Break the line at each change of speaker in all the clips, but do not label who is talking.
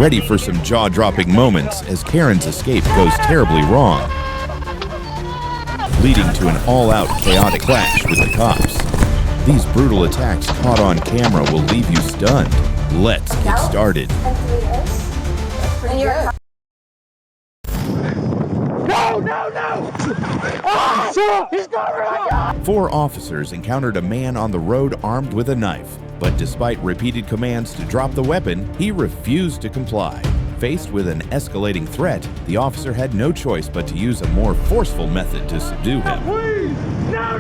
ready for some jaw-dropping moments as Karen's escape goes terribly wrong, leading to an all-out chaotic clash with the cops. These brutal attacks caught on camera will leave you stunned. Let's get started.
No! Oh, he's got me!
4 officers encountered a man on the road armed with a knife, but despite repeated commands to drop the weapon, he refused to comply. Faced with an escalating threat, the officer had no choice but to use a more forceful method to subdue him.
Please! No!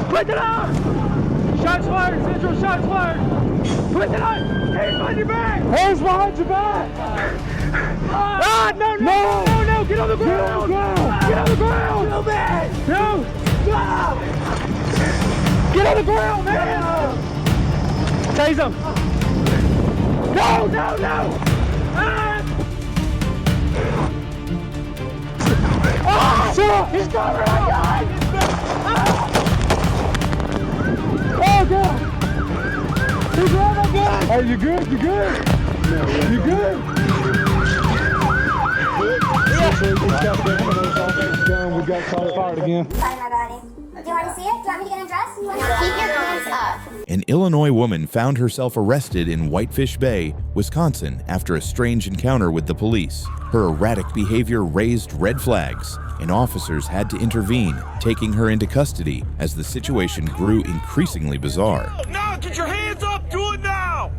Put it on! Shots fired! Central shots fired! Put it on! Hands behind your back! Hands behind your back! No! Get on the ground! Get on the ground! No, man! No! Stop! Get on the ground, man! Tase him! No! Ah! He's got me! Oh, God! He's right again! Hey, you good? You good? We got caught fired again.
Sorry, my body. Do you want to see it? Do you want me to get undressed? Keep your hands up.
An Illinois woman found herself arrested in Whitefish Bay, Wisconsin, after a strange encounter with the police. Her erratic behavior raised red flags, and officers had to intervene, taking her into custody as the situation grew increasingly bizarre.
No! Get your hands up! Do it now!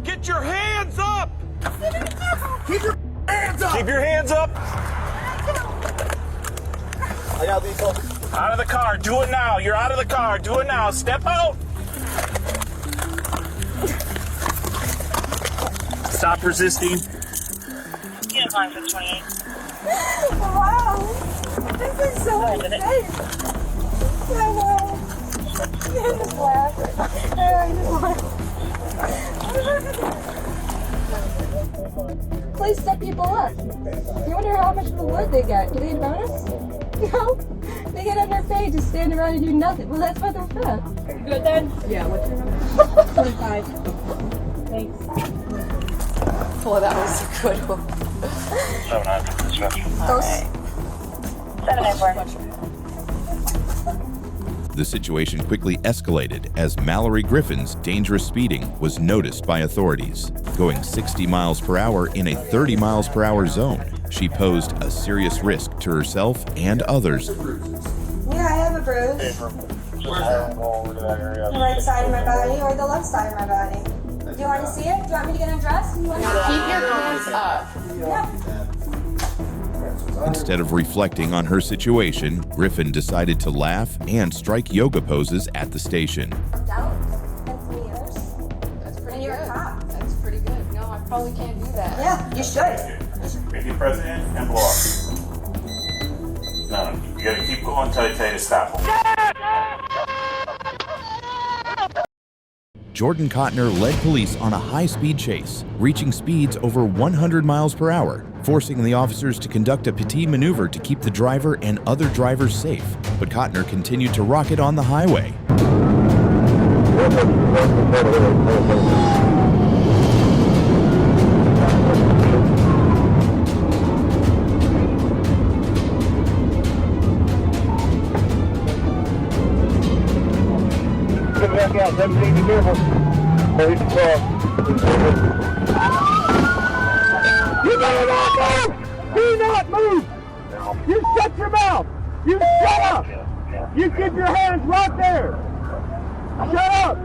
Get your hands up!
Keep your hands up!
Keep your hands up!
I got these folks.
Out of the car. Do it now. You're out of the car. Do it now. Step out. Stop resisting.
Unit line for 28.
Wow. This is so insane. Please set people up. You wonder how much reward they get. Do they get a bonus? No. They get underpaid to stand around and do nothing. Well, that's what they're for.
Good then?
Yeah, what's your number?
25. Thanks.
Oh, that was a good one.
794.
The situation quickly escalated as Mallory Griffin's dangerous speeding was noticed by authorities. Going 60 miles per hour in a 30 miles per hour zone, she posed a serious risk to herself and others.
Yeah, I have a bruise. The right side of my body or the left side of my body. Do you want to see it? Do you want me to get undressed?
Keep your hands up.
Yeah.
Instead of reflecting on her situation, Griffin decided to laugh and strike yoga poses at the station.
That's me, yours.
That's pretty
And you're a
good.
cop.
That's pretty good. No, I probably can't do that.
Yeah, you should.
Make you president and blow up. No, you gotta keep going until I tell you to stop.
Jordan Cotner led police on a high-speed chase, reaching speeds over 100 miles per hour, forcing the officers to conduct a petit maneuver to keep the driver and other drivers safe. But Cotner continued to rocket on the highway.
Back out, 17, be careful. You better not move! Do not move! You shut your mouth! You shut up! You keep your hands right there! Shut up!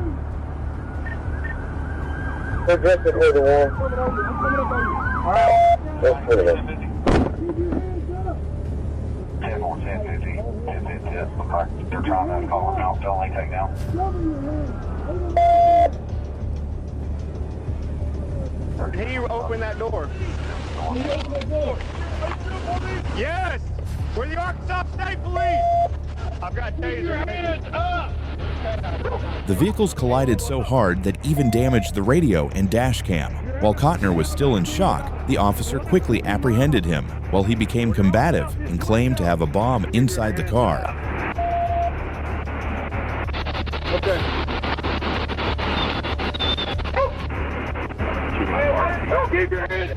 They're drifting near the wall. Alright. That's pretty good. 10-4-10-50. They're trying to call them out, don't they take down? Can you open that door? Can you open that door? Yes! We're the Arkansas State Police! I've got taser. Hands up!
The vehicles collided so hard that even damaged the radio and dash cam. While Cotner was still in shock, the officer quickly apprehended him, while he became combative and claimed to have a bomb inside the car.
Okay. Keep your hands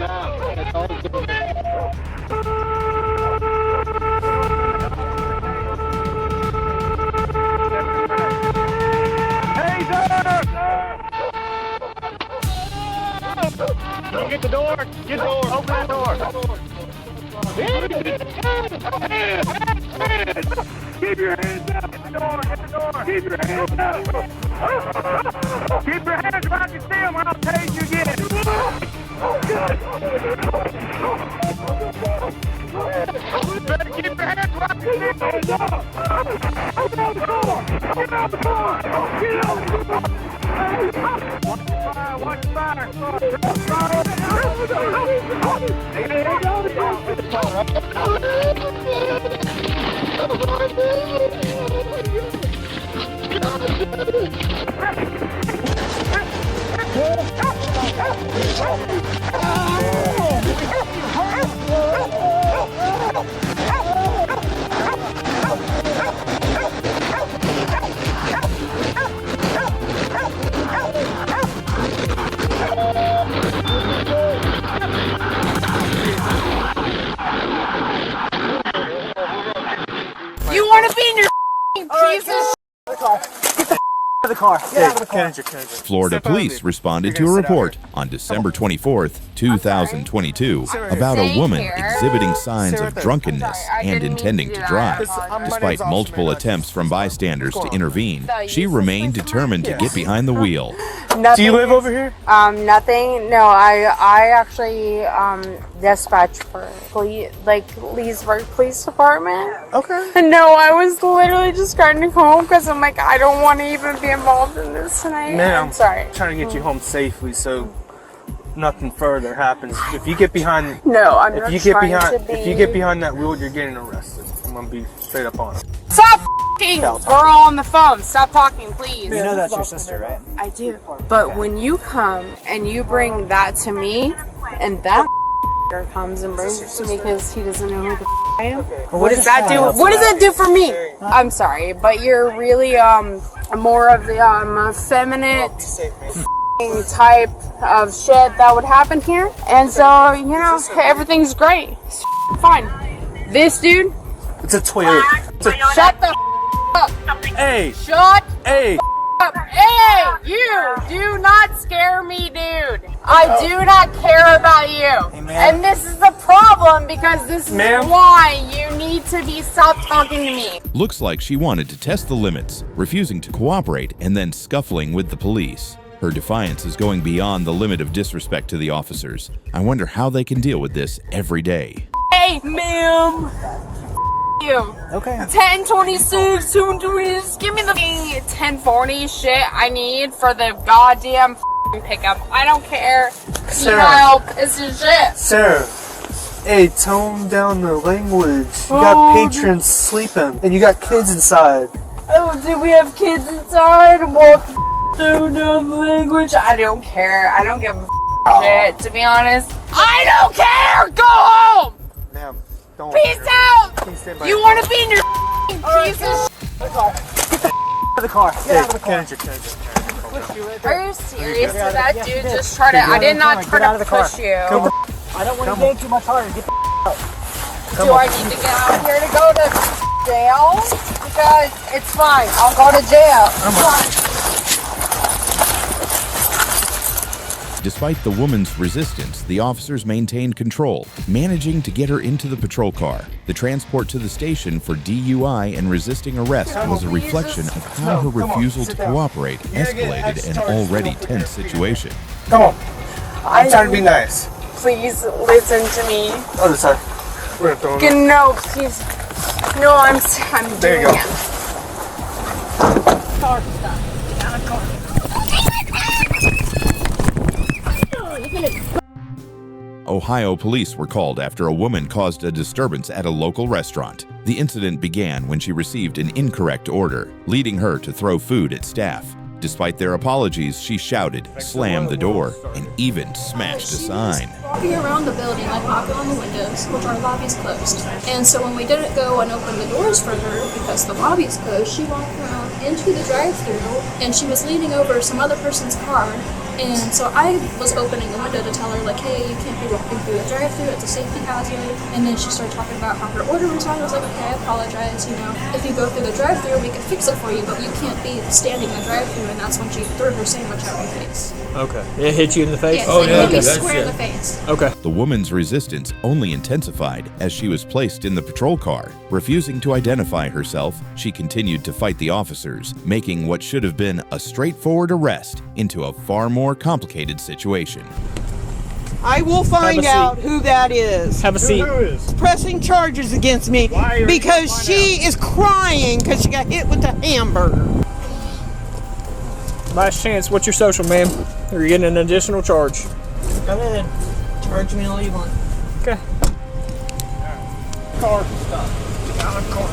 Get the door. Get the door. Open that door. Keep your hands up. Get the door. Get the door. Keep your hands up. Keep your hands up. I can see them. I'll tase you again. Better keep your hands up. I can see them. Get out the door. Get out the door. Get out the door. Watch the fire.
You want to be in your piece of
the car.
Florida police responded to a report on December 24th, 2022, about a woman exhibiting signs of drunkenness and intending to drive. Despite multiple attempts from bystanders to intervene, she remained determined to get behind the wheel.
Do you live over here?
Nothing. No, I actually dispatch for Leesburg Police Department.
Okay.
No, I was literally just trying to go home because I'm like, I don't want to even be involved in this tonight.
Ma'am,
I'm sorry.
I'm trying to get you home safely so nothing further happens. If you get behind,
No, I'm
if
not
you get
trying
behind,
to be.
if you get behind that wheel, you're getting arrested. I'm gonna be straight up on it.
Stop f***ing girl on the phone. Stop talking, please.
You know that's your sister, right?
I do. But when you come and you bring that to me, and that comes and brings it to me because he doesn't know who the I am, what does that do? What does that do for me? I'm sorry, but you're really more of the effeminate type of shit that would happen here, and so you know everything's great. It's fine. This dude,
It's a Toyota.
shut the up.
Hey,
Shut
hey.
up. Hey, you do not scare me, dude. I do not care about you. And this is the problem because this is why you need to stop talking to me.
Looks like she wanted to test the limits, refusing to cooperate and then scuffling with the police. Her defiance is going beyond the limit of disrespect to the officers. I wonder how they can deal with this every day.
Hey, ma'am. You.
Okay.
1026, 226, give me the 1040 shit I need for the goddamn pickup. I don't care.
Sir.
I'll piss your shit.
Sir, hey, tone down the language. You got patrons sleeping, and you got kids inside.
Oh, do we have kids inside? Well, tone down the language. I don't care. I don't give a shit, to be honest. I don't care! Go home!
Ma'am, don't.
Peace out!
Please stand by
You want to be in your piece of
The car.
Hey, Kendrick.
Are you serious? Did that dude just try to... I did not try to push you.
I don't want to get too much harder. Get the
Do I need to get out here to go to jail? Because it's fine. I'll go to jail.
Despite the woman's resistance, the officers maintained control, managing to get her into the patrol car. The transport to the station for DUI and resisting arrest was a reflection of how her refusal to cooperate escalated an already tense situation.
Come on. I'm trying to be nice.
Please listen to me.
Other side. We're gonna throw him.
No, please. No, I'm
There you
doing
go.
it.
Ohio police were called after a woman caused a disturbance at a local restaurant. The incident began when she received an incorrect order, leading her to throw food at staff. Despite their apologies, she shouted, slammed the door, and even smashed a sign.
Walking around the building, like knocking on the windows, which our lobby's closed. And so when we didn't go and open the doors for her because the lobby's closed, she walked around into the drive-thru, and she was leaning over some other person's car. And so I was opening the window to tell her, like, hey, you can't be walking through the drive-thru, it's a safety hazard. And then she started talking about how her order was wrong. I was like, okay, I apologize, you know. If you go through the drive-thru, we can fix it for you, but you can't be standing in the drive-thru. And that's when she threw her sandwich at my face.
Okay. It hit you in the face?
Yes, it hit me square in the face.
Okay.
The woman's resistance only intensified as she was placed in the patrol car. Refusing to identify herself, she continued to fight the officers, making what should have been a straightforward arrest into a far more complicated situation.
I will find out who that is.
Have a seat.
Who is?
Pressing charges against me because she is crying because she got hit with a hamburger.
Last chance. What's your social, ma'am? Or you're getting an additional charge.
Go ahead. Charge me all you want.
Okay.
Car. Stop. Out of car.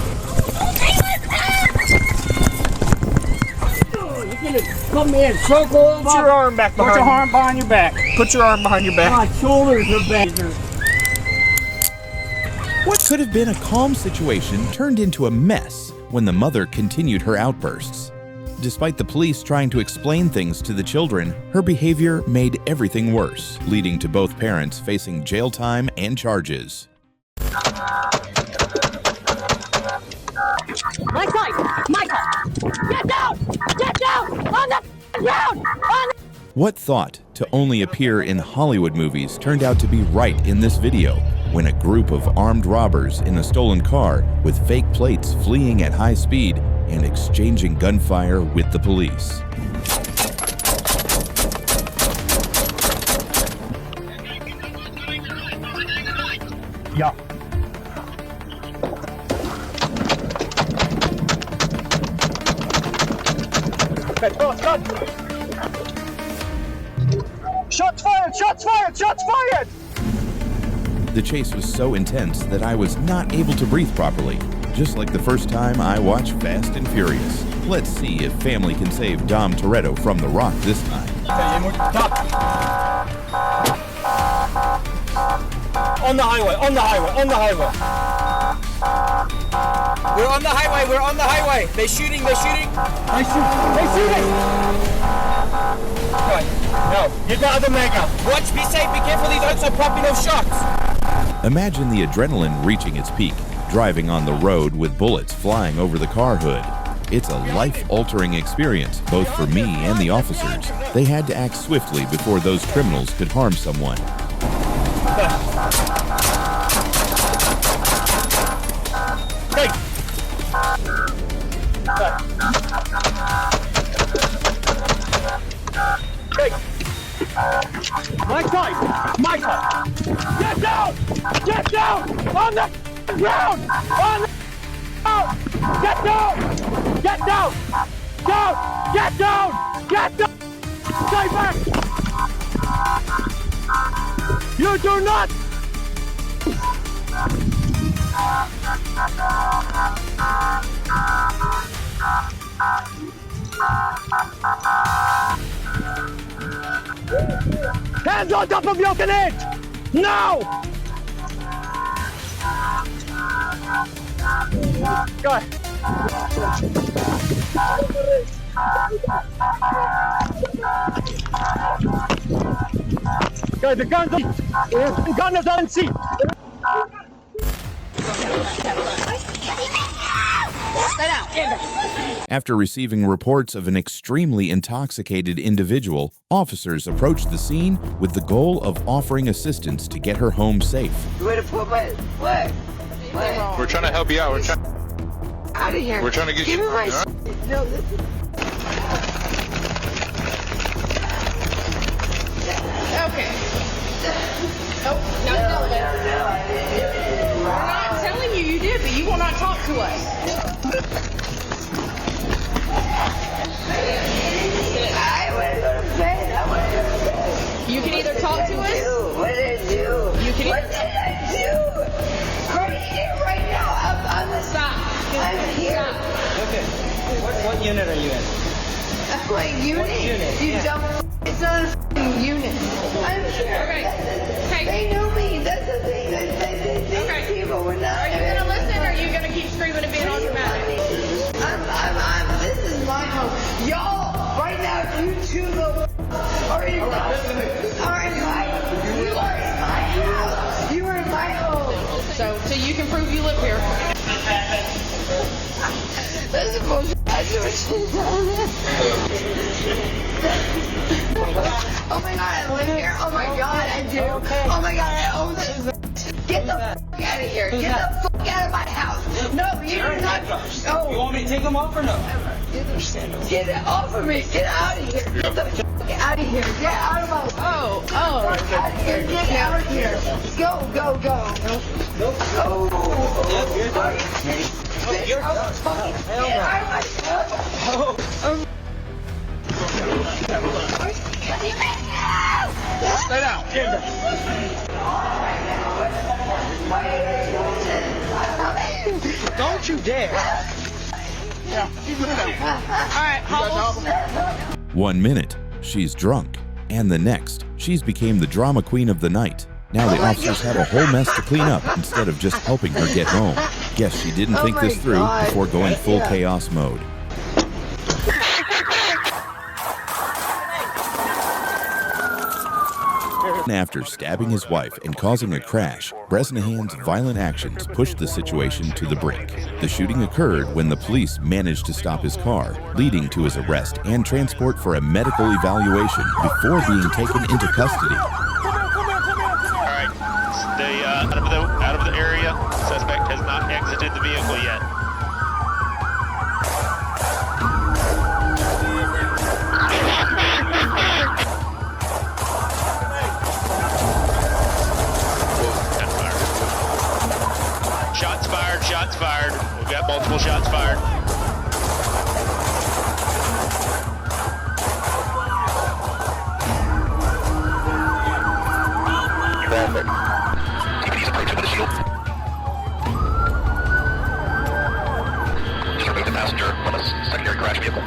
Come in, circle.
Put your arm back behind
Put your arm behind your back.
Put your arm behind your back.
My shoulders are back.
What could have been a calm situation turned into a mess when the mother continued her outbursts. Despite the police trying to explain things to the children, her behavior made everything worse, leading to both parents facing jail time and charges.
My side! Get down! Get down! On the ground!
What thought to only appear in Hollywood movies turned out to be right in this video, when a group of armed robbers in a stolen car with fake plates fleeing at high speed and exchanging gunfire with the police.
Yeah. Shots fired! Shots fired! Shots fired!
The chase was so intense that I was not able to breathe properly, just like the first time I watched Fast and Furious. Let's see if family can save Dom Toretto from The Rock this time.
On the highway, on the highway, on the highway.
We're on the highway, we're on the highway. They're shooting, they're shooting.
They're shooting.
No, get the other mega.
Watch, be safe, be careful, these oaks are popping off shots.
Imagine the adrenaline reaching its peak, driving on the road with bullets flying over the car hood. It's a life-altering experience, both for me and the officers. They had to act swiftly before those criminals could harm someone.
My side! My side! Get down! Get down! On the ground! On the ground! Get down! Get down! Down! Get down! Get down! Stay back! You do not! Hands on top of your connect! Now! Go ahead. Guys, the gun's on. The gun is on seat.
After receiving reports of an extremely intoxicated individual, officers approached the scene with the goal of offering assistance to get her home safe.
Where to put my what?
We're trying to help you out. We're trying
out of here.
We're trying to get
Give
you.
me my no, this is
Okay. Oh, no, we're not telling you did, but you will not talk to us. You can either talk to us.
What did I do?
You can
what did I do? Right here, right now. I'm on the
stop.
I'm here.
Okay. What unit are you in?
What unit? You don't. It's not a unit. I'm here.
Okay.
They know me. That's the thing. These people were not.
Are you gonna listen, or are you gonna keep screaming and being automatic?
This is Y'all, right now, you two little are in my house. You are in my home.
So you can prove you live here.
That's the bullshit. I do what oh my god, I live here. Oh my god, I do. Oh my god, I own this. Get the fuck out of here. Get the fuck out of my house. No, you're not. No.
You want me to take them off or no?
Get it off of me. Get out of here. Get the fuck out of here. Get out of my house.
Oh.
Get out of here. Get out of here. Go.
Nope.
You're fucking get out of my house.
Stay down. Don't you dare. Yeah.
Alright, how
1 minute, she's drunk, and the next, she's became the drama queen of the night. Now the officers have a whole mess to clean up instead of just helping her get home. Guess she didn't think this through before going full chaos mode. After stabbing his wife and causing a crash, Bresnahan's violent actions pushed the situation to the brink. The shooting occurred when the police managed to stop his car, leading to his arrest and transport for a medical evaluation before being taken into custody.
Alright, stay out of the area. Suspect has not exited the vehicle yet. Shots fired. We've got multiple shots fired. Traffic. TPD's approaching with a shield. Just remove the passenger from a secondary crash vehicle.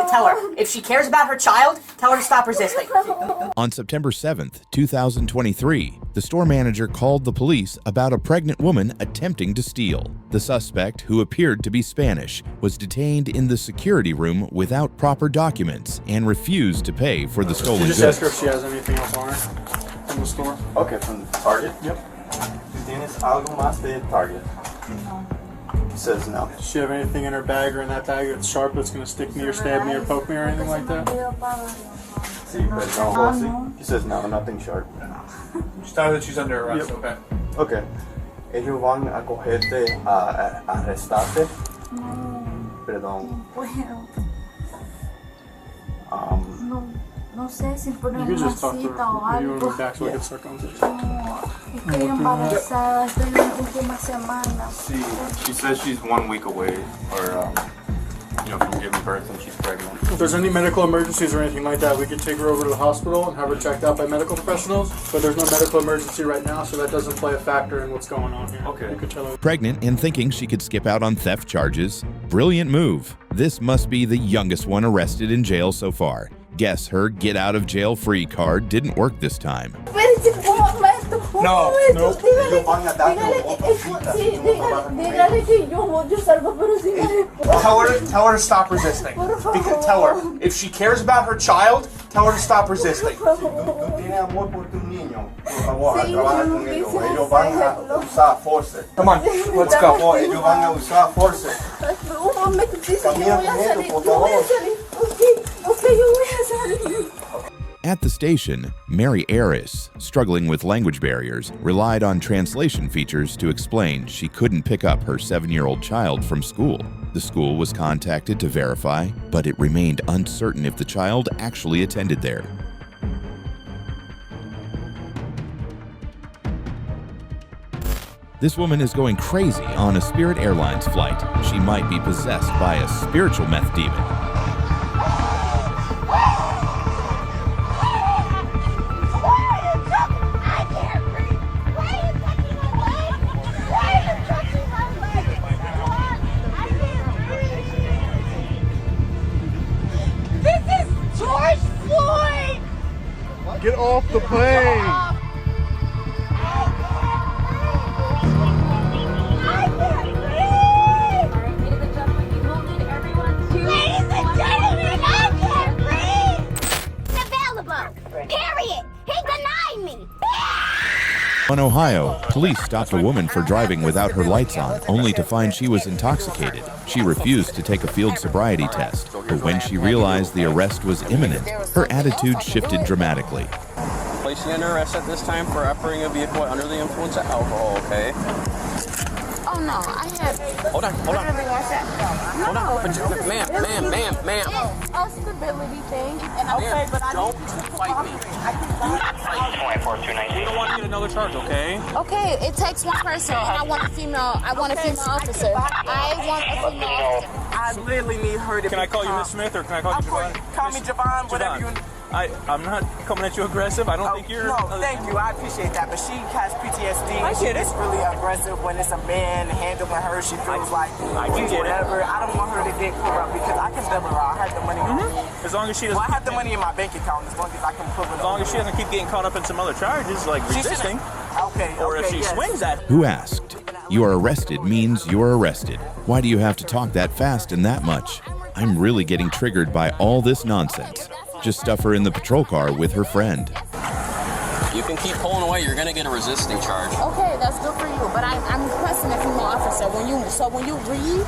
Tell her, if she cares about her child, tell her to stop resisting.
On September 7th, 2023, the store manager called the police about a pregnant woman attempting to steal. The suspect, who appeared to be Spanish, was detained in the security room without proper documents and refused to pay for the stolen goods.
Just ask her if she has anything else on her from the store.
Okay, from Target?
Yep.
¿Tienes algo más de Target? Says no.
Does she have anything in her bag or in that bag that's sharp that's going to stick me or stab me or poke me or anything like that?
Sí, pero no. He says no, nothing sharp.
Just tell her that she's under arrest, okay?
Okay. Ellos van a cogerte, a arrestarte. Perdón.
No sé si poner
You can
una
just talk to
cita
her.
o
Maybe you want to
algo.
go back so we can start conversation.
Estoy embarazada, estoy en las últimas semanas.
She says she's 1 week away, or from giving birth, and she's pregnant.
If there's any medical emergencies or anything like that, we could take her over to the hospital and have her checked out by medical professionals. But there's no medical emergency right now, so that doesn't play a factor in what's going on here.
Okay.
You could tell her.
Pregnant and thinking she could skip out on theft charges. Brilliant move. This must be the youngest one arrested in jail so far. Guess her get out of jail free card didn't work this time.
No.
Tell her to stop resisting. Because tell her, if she cares about her child, tell her to stop resisting. Come on, let's go.
Ellos van a usar fuerza.
At the station, Mary Aris, struggling with language barriers, relied on translation features to explain she couldn't pick up her 7-year-old child from school. The school was contacted to verify, but it remained uncertain if the child actually attended there. This woman is going crazy on a Spirit Airlines flight. She might be possessed by a spiritual meth demon.
Get off the plane!
Period. He denied me.
In Ohio, police stopped a woman for driving without her lights on, only to find she was intoxicated. She refused to take a field sobriety test, but when she realized the arrest was imminent, her attitude shifted dramatically.
Placing under arrest at this time for operating a vehicle under the influence of alcohol, okay?
Oh no, I have.
Hold on. Hold on. Ma'am.
A stability thing.
Okay, but don't fight me. We don't want to get another charge, okay?
Okay, it takes one person, and I want a female officer. I want a female officer.
I literally need her to.
Can I call you Miss Smith or can I call you Javon?
Call me Javon, whatever you.
I'm not coming at you aggressive. I don't think you're.
No, thank you. I appreciate that. But she has PTSD.
I get it.
It's really aggressive when it's a man handling her. She feels like he's whatever. I don't want her to get corrupt because I can bail her out. I have the money.
As long as she doesn't.
Well, I have the money in my bank account as long as I can put it.
As long as she doesn't keep getting caught up in some other charges like resisting.
Okay.
Or if she swings at.
Who asked? You are arrested means you're arrested. Why do you have to talk that fast and that much? I'm really getting triggered by all this nonsense. Just stuff her in the patrol car with her friend.
You can keep pulling away. You're going to get a resisting charge.
Okay, that's good for you. But I'm requesting a female officer. When you read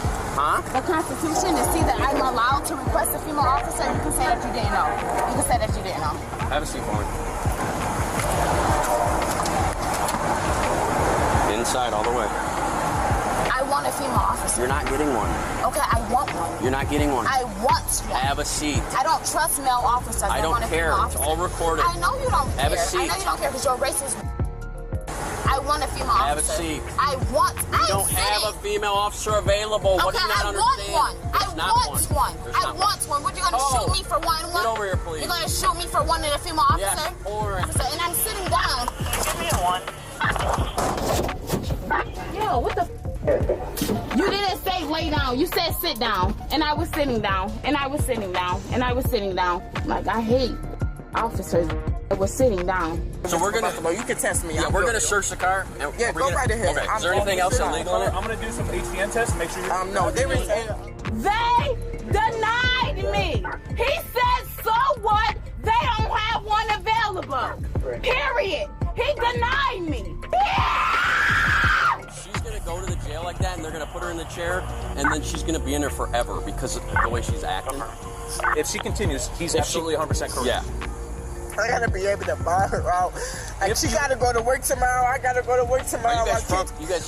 the Constitution and see that I'm allowed to request a female officer, you can say that you didn't know. You can say that you didn't know.
Have a seat for me. Inside all the way.
I want a female officer.
You're not getting one.
Okay, I want one.
You're not getting one.
I want one.
Have a seat.
I don't trust male officers.
I don't care. It's all recorded.
I know you don't care.
Have a seat.
I know you don't care because you're racist. I want a female
Have
officer.
a seat.
I want.
You don't have a female officer available.
Okay,
What do you not understand?
I want one. I want one. What, you gonna shoot me for one?
Get over here, please.
You're gonna shoot me for one and a female officer?
Yes, or...
And I'm sitting down.
Give me a one.
Yo, what the You didn't say lay down. You said sit down. And I was sitting down. And I was sitting down. And I was sitting down. Like, I hate officers that was sitting down.
So we're gonna...
You can test me.
Yeah, we're gonna search the car. And
Yeah, go right ahead.
Okay, is there anything else illegal in it?
I'm gonna do some HDN tests and make sure you're...
No, there is a...
They denied me. He said, so what? They don't have one available. Period. He denied me.
She's gonna go to the jail like that, and they're gonna put her in the chair, and then she's gonna be in there forever because of the way she's acting.
If she continues, he's absolutely 100% correct.
Yeah.
I gotta be able to buy her out. Like, she gotta go to work tomorrow. I gotta go to work tomorrow.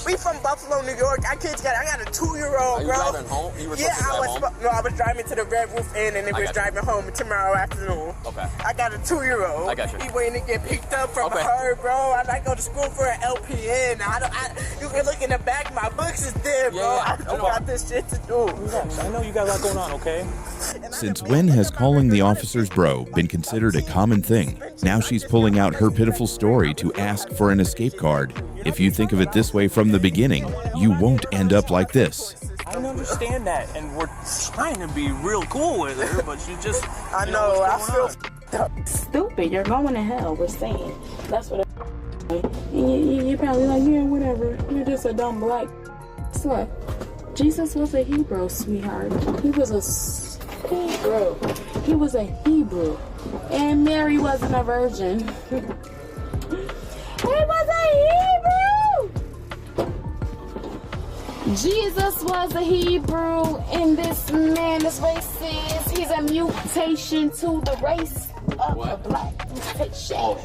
We from Buffalo, New York. I got a 2-year-old, bro.
Are you driving home? You were
I was driving to the Red Roof Inn and then we're driving home tomorrow afternoon.
Okay.
I got a 2-year-old.
I got you.
He waiting to get picked up from her, bro. I go to school for an LPN. You can look in the back. My books is there, bro. I got this shit to do.
I know you got a lot going on, okay?
Since when has calling the officers bro been considered a common thing? Now she's pulling out her pitiful story to ask for an escape card. If you think of it this way from the beginning, you won't end up like this.
I don't understand that, and we're trying to be real cool with her, but she just...
I know, I feel
Stupid. You're going to hell, we're saying. That's what you're probably like, yeah, whatever. You're just a dumb black slut. Jesus was a Hebrew, sweetheart. He was a Hebrew. He was a Hebrew. And Mary wasn't a virgin. He was a Hebrew! Jesus was a Hebrew, and this man is racist. He's a mutation to the race of the black mutation.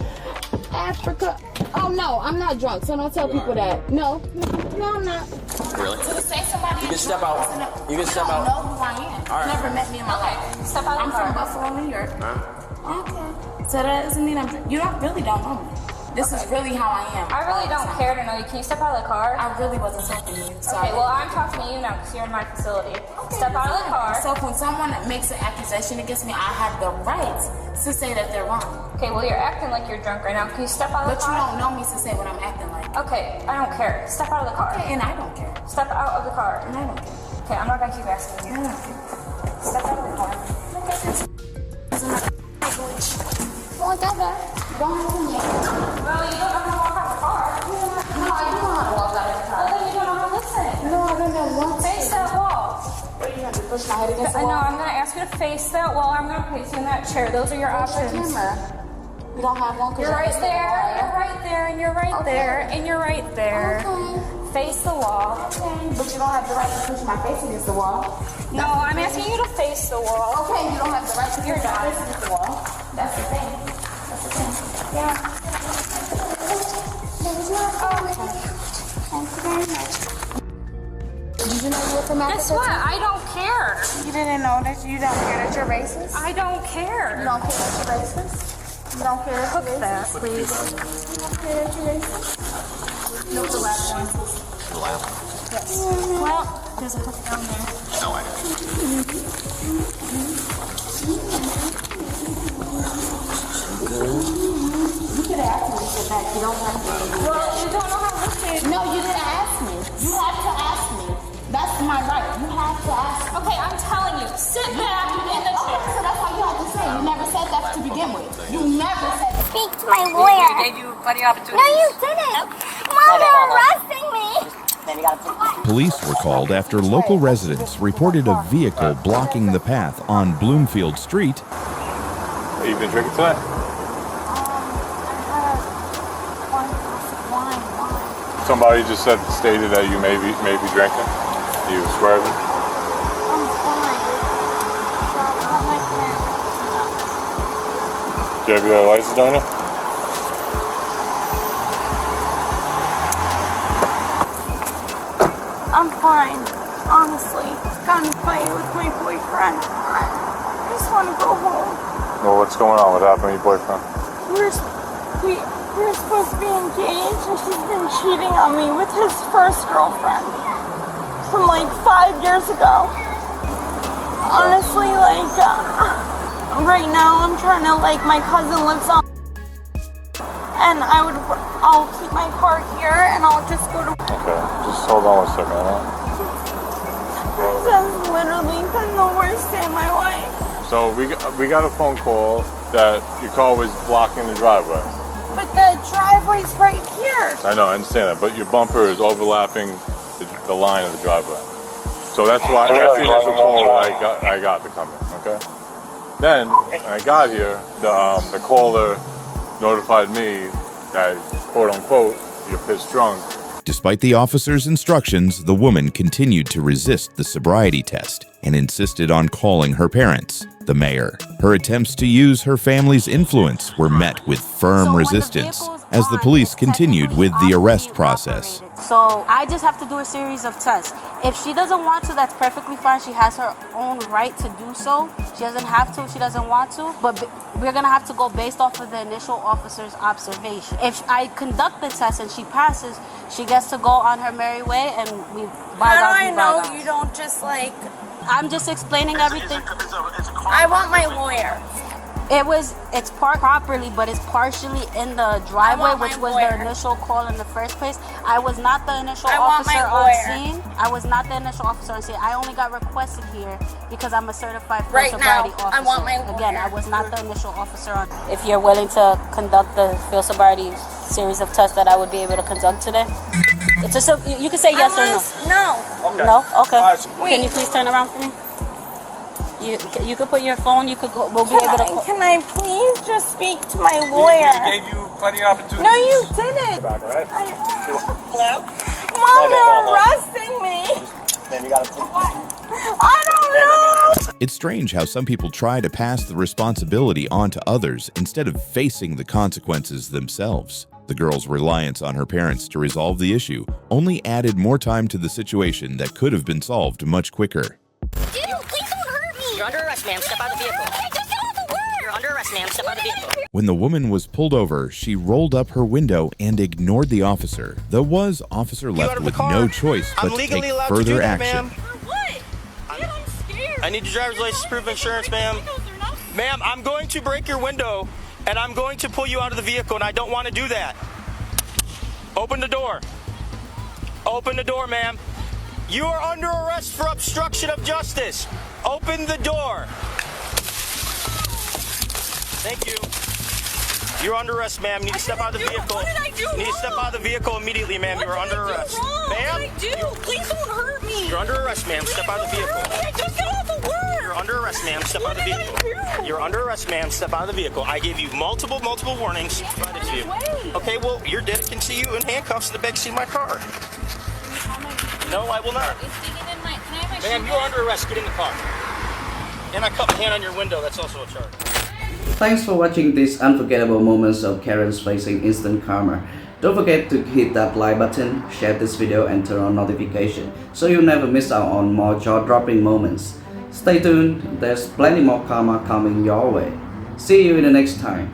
Africa. Oh no, I'm not drunk, so don't tell people that. No, I'm not.
Really?
To say somebody
You can step out. You can step out.
I don't know who I am.
All right.
Never met me in my life.
Step out
I'm from Buffalo, New York. Okay. So that doesn't mean you really don't know me. This is really how I am.
I really don't care to know you. Can you step out of the car?
I really wasn't talking to you.
Okay, well, I'm talking to you now because you're in my facility. Step out of the car.
So when someone makes an accusation against me, I have the right to say that they're wrong.
Okay, well, you're acting like you're drunk right now. Can you step out of the car?
But you don't know me to say what I'm acting like.
Okay, I don't care. Step out of the car.
Okay, and I don't care.
Step out of the car.
And I don't care.
Okay, I'm not going to keep asking you. Step out of the car.
Look at this.
want that back. You don't have to me.
Well, you don't know how to walk out of the car.
No, I do know how to walk out of the car.
Well, then you don't know how to listen.
No, I don't know what.
Face that wall.
What are you going to do? Push my head against the
I
wall?
know, I'm going to ask you to face that wall. I'm going to place you in that chair. Those are your options.
You don't have one?
You're right there, you're right there, and you're right there, and you're right there. Face the wall.
Okay, but you don't have the right to push my face against the wall.
No, I'm asking you to face the wall.
Okay, you don't have the right to push my face against the wall. That's the thing. That's the thing.
Yeah.
Thank you very much. Did you know you were from Africa?
Guess what? I don't care.
You didn't know that you don't care that you're racist?
I don't care.
You don't care that you're racist? You don't care that you're racist?
That, please.
You don't care that you're racist?
No, the last one.
The last one.
Yes. Well, there's a hook down there.
No, I
You could have asked me to sit back. You don't have to.
Well, you don't know how to listen.
No, you didn't ask me. You have to ask me. That's my right. You have to ask me.
Okay, I'm telling you, sit back in the chair.
Okay, so that's all you have to say. You never said that to begin with. You never said that.
Speak to my lawyer.
I gave you plenty of opportunities.
No, you didn't. Mom, they're arresting me.
Police were called after local residents reported a vehicle blocking the path on Bloomfield Street.
What you been drinking tonight? Somebody just stated that you may be drinking. You were swerving. Do you have your license on you?
I'm fine, honestly. Got in a fight with my boyfriend. I just want to go home.
Well, what's going on? What happened with your boyfriend?
We're supposed to be engaged, and she's been cheating on me with his first girlfriend from like 5 years ago. Honestly, like, right now I'm trying to, like, my cousin lives on, and I'll keep my car here, and I'll just go to.
Okay, just hold on 1 second, alright?
This has literally been the worst day of my life.
So we got a phone call that your car was blocking the driveway.
But the driveway's right here.
I know, I understand that, but your bumper is overlapping the line of the driveway. So that's why that's the initial call I got to come in, okay? Then, when I got here, the caller notified me that, quote unquote, you're pissed drunk.
Despite the officer's instructions, the woman continued to resist the sobriety test and insisted on calling her parents, the mayor. Her attempts to use her family's influence were met with firm resistance as the police continued with the arrest process.
So I just have to do a series of tests. If she doesn't want to, that's perfectly fine. She has her own right to do so. She doesn't have to if she doesn't want to, but we're gonna have to go based off of the initial officer's observation. If I conduct the test and she passes, she gets to go on her merry way, and we
How do I know you don't just, like...
I'm just explaining everything.
I want my lawyer.
It's parked properly, but it's partially in the driveway, which was the initial call in the first place. I was not the initial officer on scene. I was not the initial officer on scene. I only got requested here because I'm a certified field sobriety officer.
I want my lawyer.
Again, I was not the initial officer on. If you're willing to conduct the field sobriety series of tests that I would be able to conduct today, it's just you can say yes or no.
No.
Okay. No. Okay.
Wait.
Can you please turn around for me? You could put your phone. You could go. We'll be able to.
Can I please just speak to my lawyer?
We gave you plenty of opportunities.
No, you didn't.
Hello?
Mom, they're arresting me.
Then you gotta.
I don't know.
It's strange how some people try to pass the responsibility on to others instead of facing the consequences themselves. The girl's reliance on her parents to resolve the issue only added more time to the situation that could have been solved much quicker.
Please don't hurt me.
You're under arrest, ma'am. Step out of the vehicle.
I just got off of work.
You're under arrest, ma'am. Step out of the vehicle.
When the woman was pulled over, she rolled up her window and ignored the officer. The officer left with no choice but to take further action.
What? I'm scared.
I need your driver's license, proof of insurance, ma'am. Ma'am, I'm going to break your window, and I'm going to pull you out of the vehicle, and I don't want to do that. Open the door. Open the door, ma'am. You are under arrest for obstruction of justice. Open the door. Thank you. You're under arrest, ma'am. You need to step out of the vehicle.
What did I do?
You need to step out of the vehicle immediately, ma'am. You are under arrest. Ma'am?
What did I do? Please don't hurt me.
You're under arrest, ma'am. Step out of the vehicle.
I just got off of work.
You're under arrest, ma'am. Step out of the vehicle. You're under arrest, ma'am. Step out of the vehicle. I gave you multiple warnings. Okay, well, your dad can see you in handcuffs in the back seat of my car. No, I will not. Ma'am, you're under arrest. Get in the car. And I cut my hand on your window. That's also a charge.
Thanks for watching these unforgettable moments of Karens facing instant karma. Don't forget to hit that like button, share this video and turn on notification so you'll never miss out on more jaw-dropping moments. Stay tuned, there's plenty more karma coming your way. See you in the next time.